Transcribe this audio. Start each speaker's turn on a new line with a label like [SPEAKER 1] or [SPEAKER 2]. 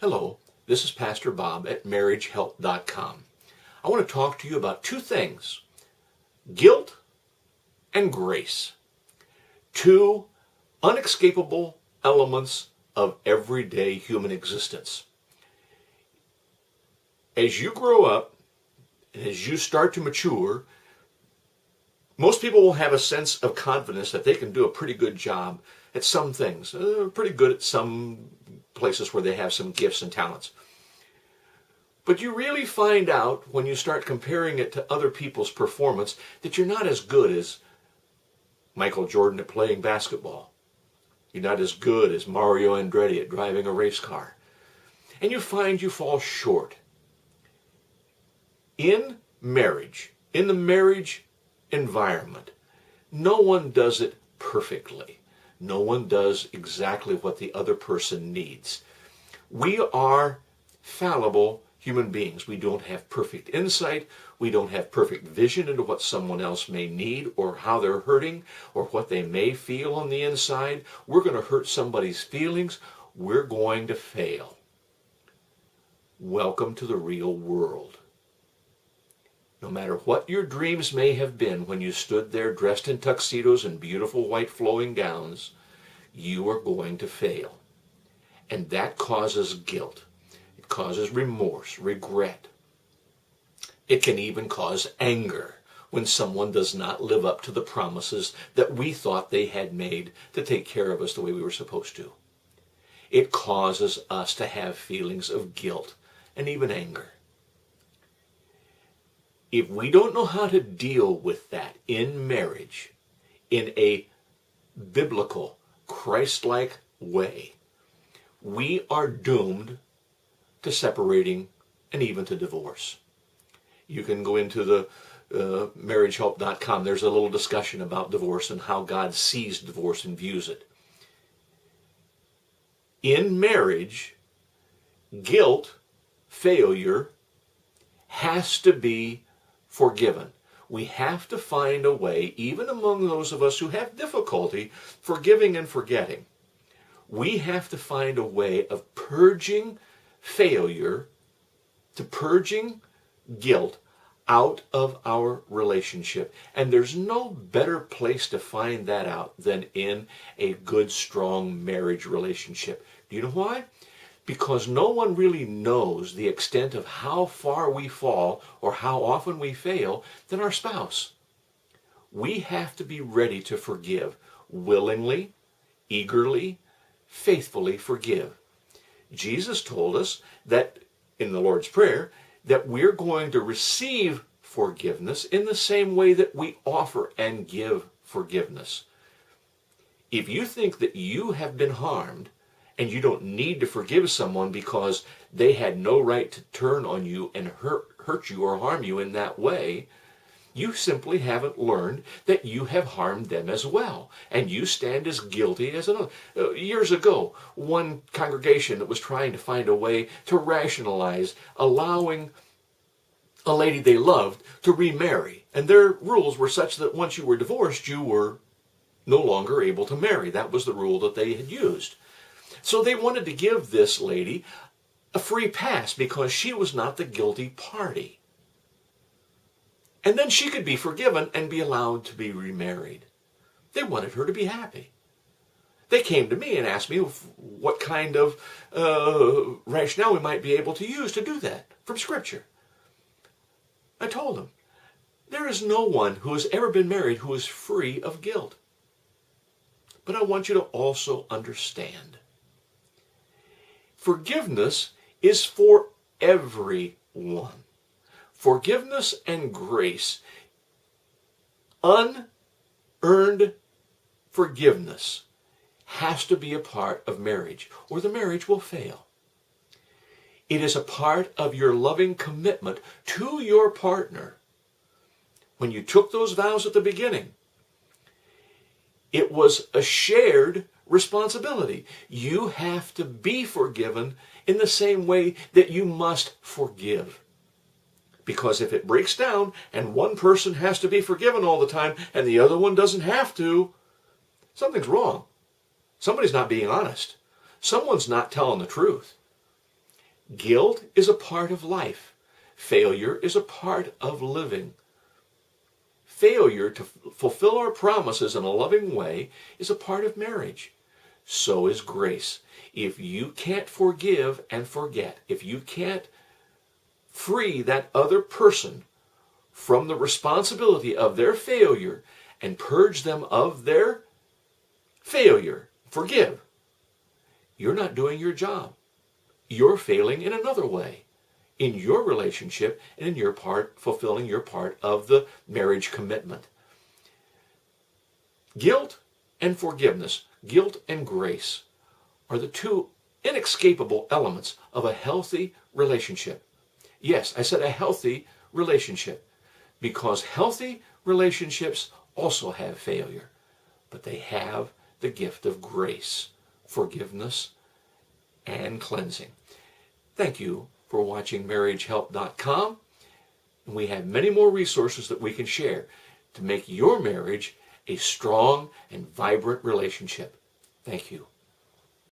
[SPEAKER 1] Hello, this is Pastor Bob at MarriageHelp.com. I want to talk to you about two things: guilt and grace. Two unescapable elements of everyday human existence. As you grow up, and as you start to mature, most people will have a sense of confidence that they can do a pretty good job at some things. They're pretty good at some places where they have some gifts and talents. But you really find out when you start comparing it to other people's performance that you're not as good as Michael Jordan at playing basketball. You're not as good as Mario Andretti at driving a race car. And you find you fall short. In marriage, in the marriage environment, no one does it perfectly. No one does exactly what the other person needs. We are fallible human beings. We don't have perfect insight. We don't have perfect vision into what someone else may need or how they're hurting or what they may feel on the inside. We're going to hurt somebody's feelings. We're going to fail. Welcome to the real world. No matter what your dreams may have been when you stood there dressed in tuxedos and beautiful white flowing gowns, you are going to fail. And that causes guilt. It causes remorse, regret. It can even cause anger when someone does not live up to the promises that we thought they had made to take care of us the way we were supposed to. It causes us to have feelings of guilt and even anger. If we don't know how to deal with that in marriage, in a biblical, Christ-like way, we are doomed to separating and even to divorce. You can go into the MarriageHelp.com. There's a little discussion about divorce and how God sees divorce and views it. In marriage, guilt, failure, has to be forgiven. We have to find a way, even among those of us who have difficulty forgiving and forgetting, we have to find a way of purging failure, to purging guilt out of our relationship. And there's no better place to find that out than in a good, strong marriage relationship. Do you know why? Because no one really knows the extent of how far we fall or how often we fail than our spouse. We have to be ready to forgive, willingly, eagerly, faithfully forgive. Jesus told us that in the Lord's Prayer that we're going to receive forgiveness in the same way that we offer and give forgiveness. If you think that you have been harmed, and you don't need to forgive someone because they had no right to turn on you and hurt you or harm you in that way, you simply haven't learned that you have harmed them as well. And you stand as guilty as another. Years ago, one congregation that was trying to find a way to rationalize allowing a lady they loved to remarry. And their rules were such that once you were divorced, you were no longer able to marry. That was the rule that they had used. So they wanted to give this lady a free pass because she was not the guilty party. And then she could be forgiven and be allowed to be remarried. They wanted her to be happy. They came to me and asked me what kind of rationale we might be able to use to do that from Scripture. I told them, there is no one who has ever been married who is free of guilt. But I want you to also understand, forgiveness is for everyone. Forgiveness and grace, unearned forgiveness, has to be a part of marriage, or the marriage will fail. It is a part of your loving commitment to your partner. When you took those vows at the beginning, it was a shared responsibility. You have to be forgiven in the same way that you must forgive. Because if it breaks down and one person has to be forgiven all the time and the other one doesn't have to, something's wrong. Somebody's not being honest. Someone's not telling the truth. Guilt is a part of life. Failure is a part of living. Failure to fulfill our promises in a loving way is a part of marriage. So is grace. If you can't forgive and forget, if you can't free that other person from the responsibility of their failure and purge them of their failure, forgive, you're not doing your job. You're failing in another way, in your relationship and in your part, fulfilling your part of the marriage commitment. Guilt and forgiveness, guilt and grace, are the two inescapable elements of a healthy relationship. Yes, I said a healthy relationship, because healthy relationships also have failure, but they have the gift of grace, forgiveness, and cleansing. Thank you for watching MarriageHelp.com. And we have many more resources that we can share to make your marriage a strong and vibrant relationship. Thank you.